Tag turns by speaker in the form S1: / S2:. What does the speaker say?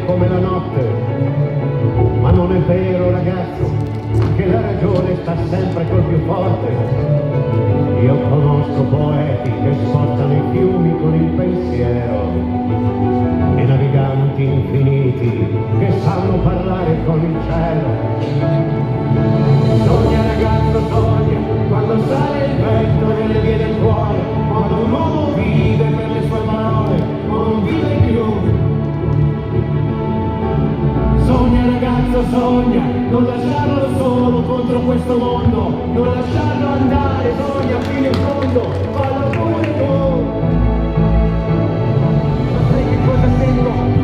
S1: come la notte. Ma non è vero, ragazzo, che la ragione sta sempre col più forte. Io conosco poeti che spostano i fiumi con il pensiero e naviganti infiniti che sanno parlare con il cielo. Sogna, ragazzo, sogna, quando sale il vento nelle vie del cuore, quando un uomo vive per le sue parole, ma non vive più. Sogna, ragazzo, sogna, non lasciarlo solo contro questo mondo, non lasciarlo andare, sogna fino in fondo, fallo pure tu. Ma sai che cosa sento?